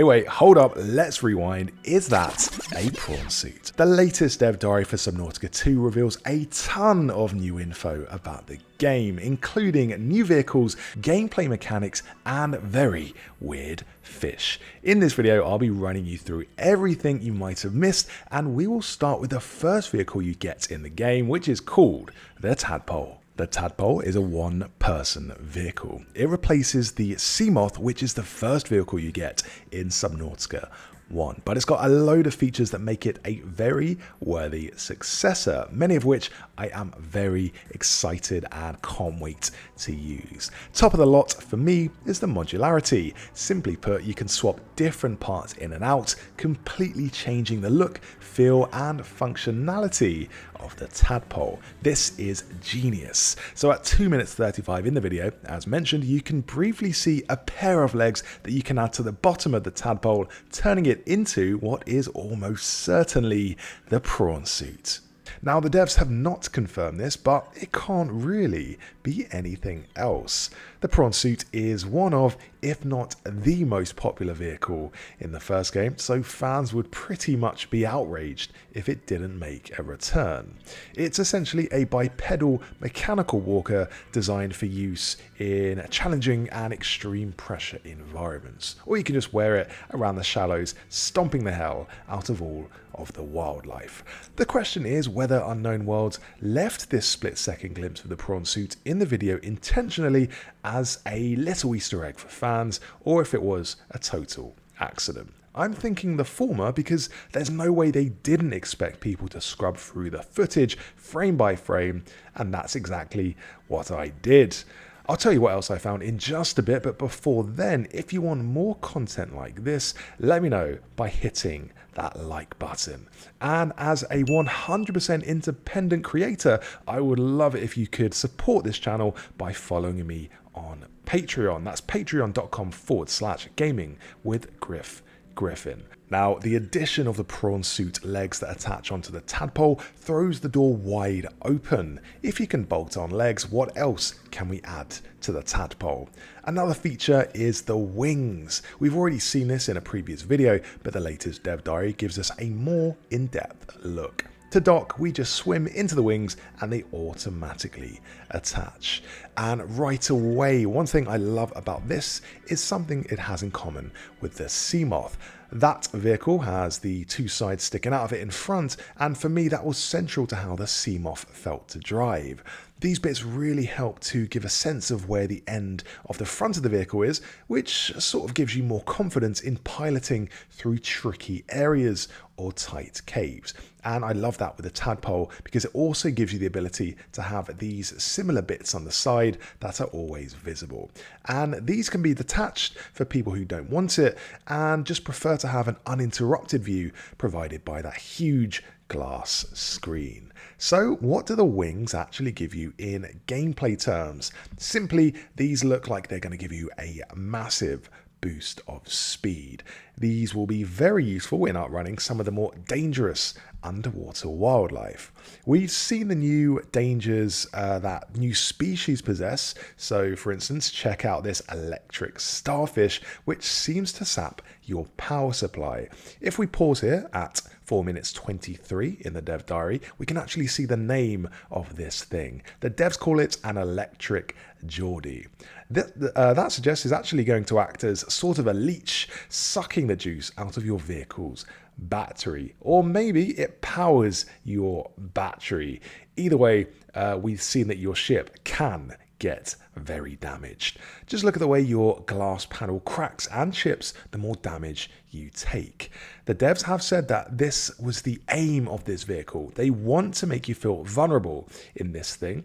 wait, hold up, let's rewind. Is that a prawn suit? The latest dev diary for Subnautica 2 reveals a ton of new info about the game, including new vehicles, gameplay mechanics, and very weird fish. In this video, I'll be running you through everything you might have missed, and we will start with the first vehicle you get in the game, which is called the Tadpole. The Tadpole is a one-person vehicle. It replaces the Seamoth, which is the first vehicle you get in Subnautica 1, but it's got a load of features that make it a very worthy successor, many of which I am very excited and can't wait to use. Top of the lot for me is the modularity. Simply put, you can swap different parts in and out, completely changing the look, feel and functionality of the Tadpole. This is genius. So at 2 minutes 35 in the video, as mentioned, you can briefly see a pair of legs that you can add to the bottom of the Tadpole, turning it into what is almost certainly the prawn suit. Now, the devs have not confirmed this, but it can't really be anything else. The prawn suit is one of, if not the most popular vehicle in the first game, so fans would pretty much be outraged if it didn't make a return. It's essentially a bipedal mechanical walker designed for use in challenging and extreme pressure environments, or you can just wear it around the shallows, stomping the hell out of all of the wildlife. The question is whether Unknown Worlds left this split-second glimpse of the prawn suit in the video intentionally as a little Easter egg for fans, or if it was a total accident. I'm thinking the former because there's no way they didn't expect people to scrub through the footage frame by frame, and that's exactly what I did. I'll tell you what else I found in just a bit, but before then, if you want more content like this, let me know by hitting that like button. And as a 100% independent creator, I would love it if you could support this channel by following me on Patreon. That's patreon.com/gaming with Griffin. Now, the addition of the prawn suit legs that attach onto the Tadpole throws the door wide open. If you can bolt on legs, what else can we add to the Tadpole? Another feature is the wings. We've already seen this in a previous video, but the latest dev diary gives us a more in-depth look. To dock, we just swim into the wings and they automatically attach. And right away, one thing I love about this is something it has in common with the Seamoth. That vehicle has the two sides sticking out of it in front, and for me that was central to how the Seamoth felt to drive. These bits really help to give a sense of where the end of the front of the vehicle is, which sort of gives you more confidence in piloting through tricky areas or tight caves. And I love that with the Tadpole because it also gives you the ability to have these similar bits on the side that are always visible. And these can be detached for people who don't want it and just prefer to have an uninterrupted view provided by that huge glass screen. So what do the wings actually give you in gameplay terms? Simply, these look like they're going to give you a massive boost of speed. These will be very useful in outrunning some of the more dangerous underwater wildlife. We've seen the new dangers that new species possess. So for instance, check out this electric starfish, which seems to sap your power supply. If we pause here at 4 minutes 23 in the dev diary, we can actually see the name of this thing. The devs call it an electric Geordie. That suggests it's actually going to act as sort of a leech, sucking the juice out of your vehicle's battery, or maybe it powers your battery. Either way, we've seen that your ship can get very damaged. Just look at the way your glass panel cracks and chips the more damage you take. The devs have said that this was the aim of this vehicle. They want to make you feel vulnerable in this thing.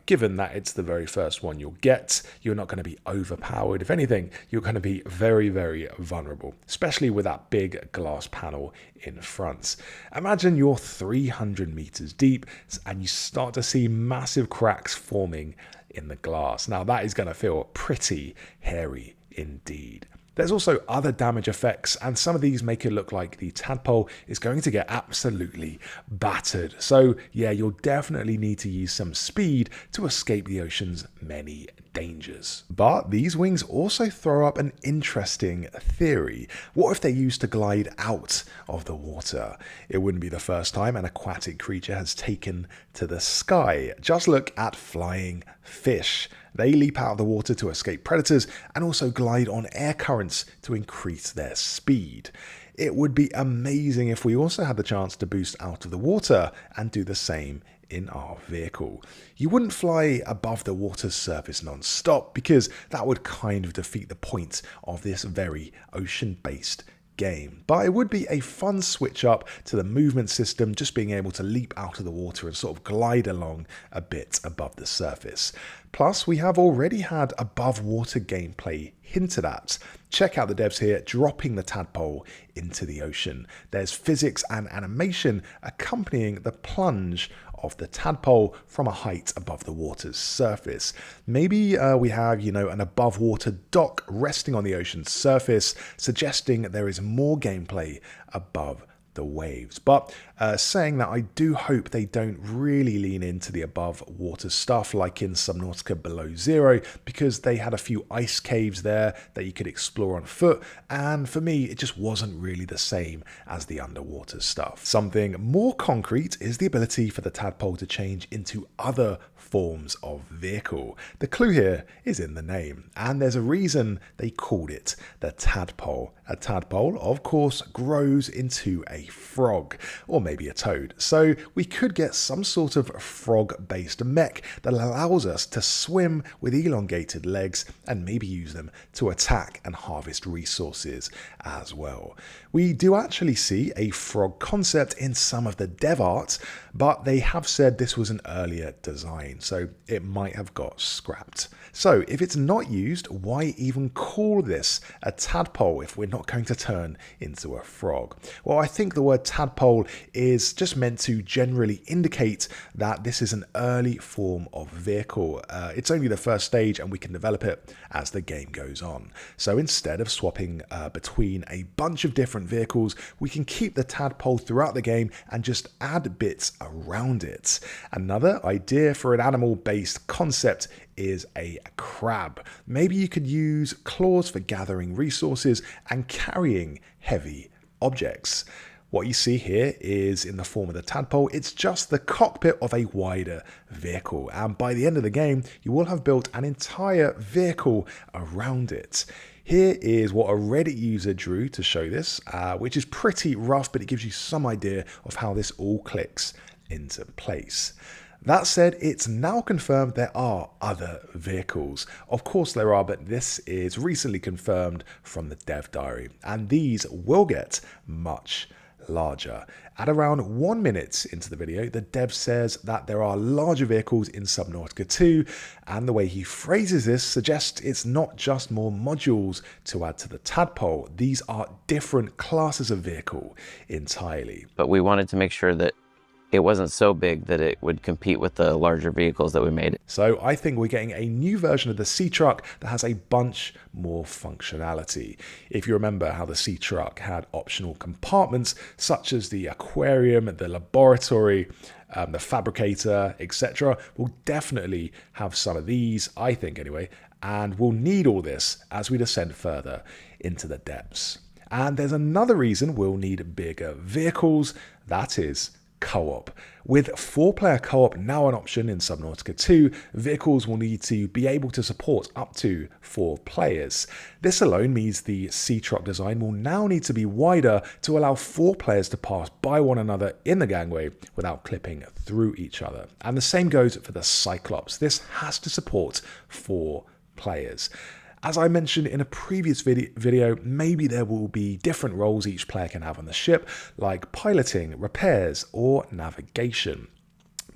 Given that it's the very first one you'll get, you're not going to be overpowered. If anything, you're going to be very, very vulnerable, especially with that big glass panel in front. Imagine you're 300 meters deep and you start to see massive cracks forming in the glass. Now that is going to feel pretty hairy indeed. There's also other damage effects, and some of these make it look like the Tadpole is going to get absolutely battered. So yeah, you'll definitely need to use some speed to escape the ocean's many dangers. But these wings also throw up an interesting theory. What if they're used to glide out of the water? It wouldn't be the first time an aquatic creature has taken to the sky. Just look at flying fish. They leap out of the water to escape predators and also glide on air currents to increase their speed. It would be amazing if we also had the chance to boost out of the water and do the same in our vehicle. You wouldn't fly above the water's surface non-stop because that would kind of defeat the point of this very ocean-based game. But it would be a fun switch up to the movement system, just being able to leap out of the water and sort of glide along a bit above the surface. Plus, we have already had above water gameplay hinted at. Check out the devs here dropping the tadpole into the ocean. There's physics and animation accompanying the plunge of the tadpole from a height above the water's surface. Maybe we have, an above water dock resting on the ocean's surface, suggesting there is more gameplay above the waves. But saying that, I do hope they don't really lean into the above water stuff like in Subnautica Below Zero, because they had a few ice caves there that you could explore on foot, and for me it just wasn't really the same as the underwater stuff. Something more concrete is the ability for the tadpole to change into other forms of vehicle. The clue here is in the name, and there's a reason they called it the tadpole. A tadpole, of course, grows into a frog, or maybe a toad. So we could get some sort of frog-based mech that allows us to swim with elongated legs and maybe use them to attack and harvest resources as well. We do actually see a frog concept in some of the dev art, but they have said this was an earlier design, so it might have got scrapped. So if it's not used, why even call this a tadpole if we're not going to turn into a frog? Well, I think the word tadpole is just meant to generally indicate that this is an early form of vehicle. It's only the first stage and we can develop it as the game goes on. So instead of swapping between a bunch of different vehicles, we can keep the tadpole throughout the game and just add bits around it. Another idea for an animal-based concept is a crab. Maybe you could use claws for gathering resources and carrying heavy objects. What you see here is in the form of the tadpole. It's just the cockpit of a wider vehicle, and by the end of the game you will have built an entire vehicle around it. Here is what a Reddit user drew to show this, which is pretty rough, but it gives you some idea of how this all clicks into place. That said, it's now confirmed there are other vehicles. Of course there are, but this is recently confirmed from the dev diary, and these will get much larger. At around 1 minute into the video, the dev says that there are larger vehicles in Subnautica 2, and the way he phrases this suggests it's not just more modules to add to the tadpole. These are different classes of vehicle entirely. But we wanted to make sure that it wasn't so big that it would compete with the larger vehicles that we made. So I think we're getting a new version of the sea truck that has a bunch more functionality. If you remember how the sea truck had optional compartments such as the aquarium, the laboratory, the fabricator, etc., we'll definitely have some of these, I think anyway, and we'll need all this as we descend further into the depths. And there's another reason we'll need bigger vehicles, that is co-op. With 4-player co-op now an option in Subnautica 2, vehicles will need to be able to support up to 4 players. This alone means the sea truck design will now need to be wider to allow 4 players to pass by one another in the gangway without clipping through each other. And the same goes for the Cyclops. This has to support 4 players. As I mentioned in a previous video, maybe there will be different roles each player can have on the ship, like piloting, repairs, or navigation.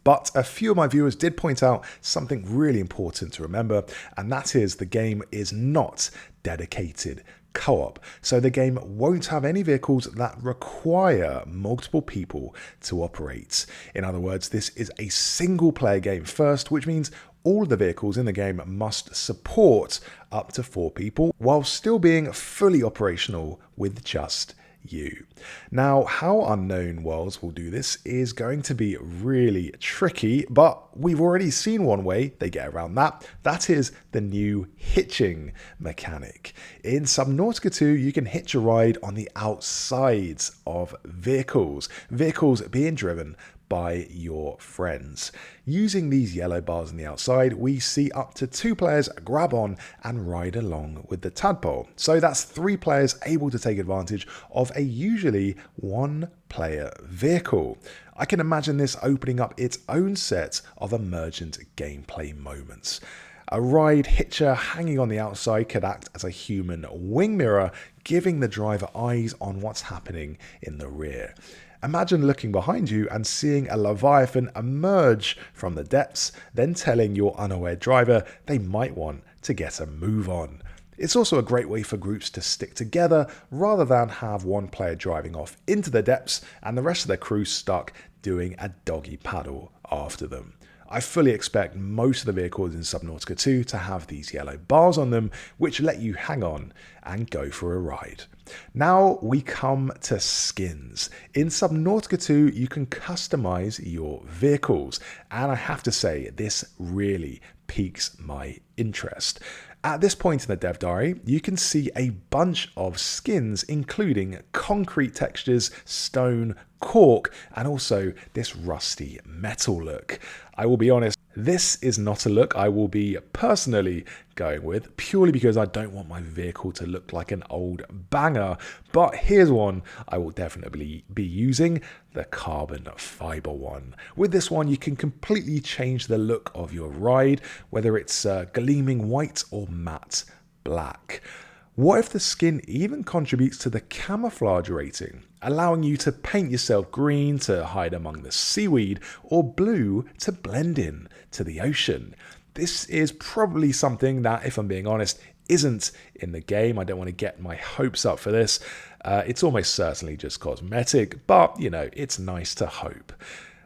But a few of my viewers did point out something really important to remember, and that is the game is not dedicated co-op. So the game won't have any vehicles that require multiple people to operate. In other words, this is a single player game first, which means all the vehicles in the game must support up to 4 people while still being fully operational with just you. Now, how unknown worlds will do this is going to be really tricky, but we've already seen one way they get around that. That is the new hitching mechanic. In Subnautica 2, you can hitch a ride on the outsides of vehicles being driven by your friends. Using these yellow bars on the outside, we see up to 2 players grab on and ride along with the tadpole. So that's 3 players able to take advantage of a usually 1-player vehicle. I can imagine this opening up its own set of emergent gameplay moments. A ride hitcher hanging on the outside could act as a human wing mirror, giving the driver eyes on what's happening in the rear. Imagine looking behind you and seeing a leviathan emerge from the depths, then telling your unaware driver they might want to get a move on. It's also a great way for groups to stick together rather than have one player driving off into the depths and the rest of the crew stuck doing a doggy paddle after them. I fully expect most of the vehicles in Subnautica 2 to have these yellow bars on them, which let you hang on and go for a ride. Now we come to skins. In Subnautica 2, you can customize your vehicles, and I have to say, this really piques my interest. At this point in the dev diary, you can see a bunch of skins, including concrete textures, stone, cork, and also this rusty metal look. I will be honest, this is not a look I will be personally going with, purely because I don't want my vehicle to look like an old banger. But here's one I will definitely be using, the carbon fiber one. With this one, you can completely change the look of your ride, whether it's gleaming white or matte black. What if the skin even contributes to the camouflage rating, allowing you to paint yourself green to hide among the seaweed or blue to blend in to the ocean? This is probably something that, if I'm being honest, isn't in the game. I don't want to get my hopes up for this. It's almost certainly just cosmetic, but you know, it's nice to hope.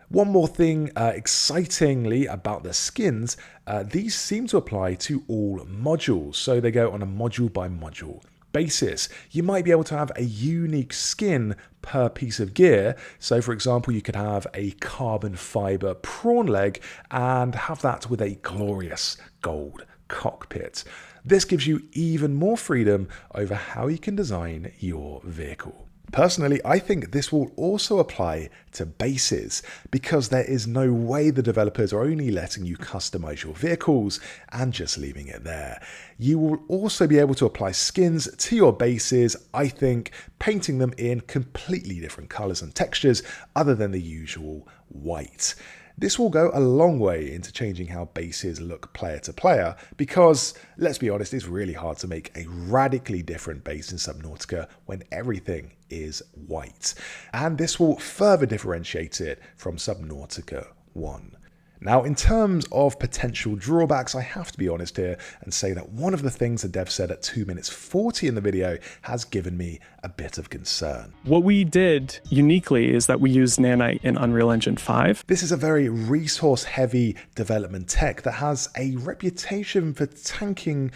One more thing excitingly about the skins, these seem to apply to all modules, so they go on a module by module basis. You might be able to have a unique skin per piece of gear. So for example, you could have a carbon fiber prawn leg and have that with a glorious gold cockpit. This gives you even more freedom over how you can design your vehicle. Personally, I think this will also apply to bases, because there is no way the developers are only letting you customize your vehicles and just leaving it there. You will also be able to apply skins to your bases, I think, painting them in completely different colors and textures other than the usual white. This will go a long way into changing how bases look player to player, because, let's be honest, it's really hard to make a radically different base in Subnautica when everything is white. And this will further differentiate it from Subnautica 1. Now, in terms of potential drawbacks, I have to be honest here and say that one of the things the dev said at 2 minutes 40 in the video has given me a bit of concern. What we did uniquely is that we used Nanite in Unreal Engine 5. This is a very resource-heavy development tech that has a reputation for tanking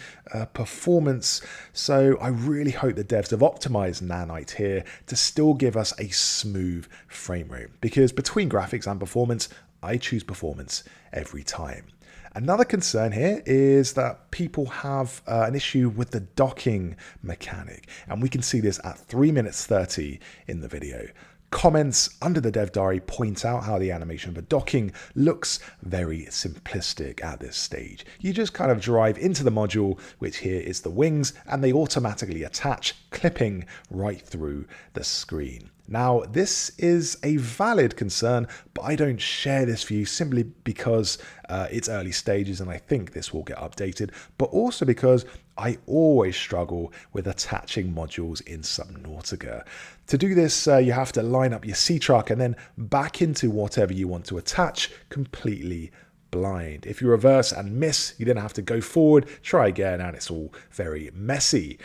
performance, so I really hope the devs have optimized Nanite here to still give us a smooth frame rate, because between graphics and performance, I choose performance every time. Another concern here is that people have an issue with the docking mechanic, and we can see this at 3 minutes 30 in the video. Comments under the dev diary point out how the animation for docking looks very simplistic at this stage. You just kind of drive into the module, which here is the wings, and they automatically attach, clipping right through the screen. Now, this is a valid concern, but I don't share this view simply because it's early stages and I think this will get updated, but also because I always struggle with attaching modules in Subnautica. To do this, you have to line up your sea truck and then back into whatever you want to attach completely blind. If you reverse and miss, you then have to go forward, try again, and it's all very messy.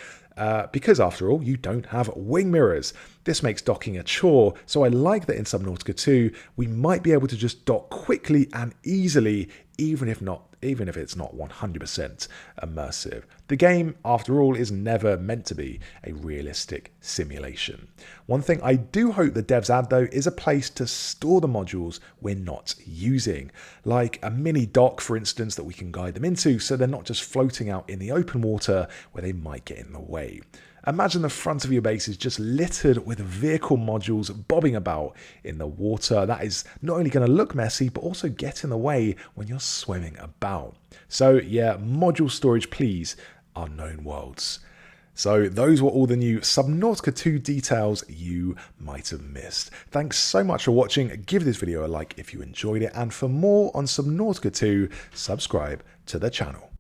Because after all, you don't have wing mirrors. This makes docking a chore, so I like that in Subnautica 2, we might be able to just dock quickly and easily, even if it's not 100% immersive. The game, after all, is never meant to be a realistic simulation. One thing I do hope the devs add though is a place to store the modules we're not using, like a mini dock for instance that we can guide them into so they're not just floating out in the open water where they might get in the way. Imagine the front of your base is just littered with vehicle modules bobbing about in the water. That is not only going to look messy, but also get in the way when you're swimming about. So yeah, module storage please, unknown worlds. So those were all the new Subnautica 2 details you might have missed. Thanks so much for watching. Give this video a like if you enjoyed it, and for more on Subnautica 2, subscribe to the channel.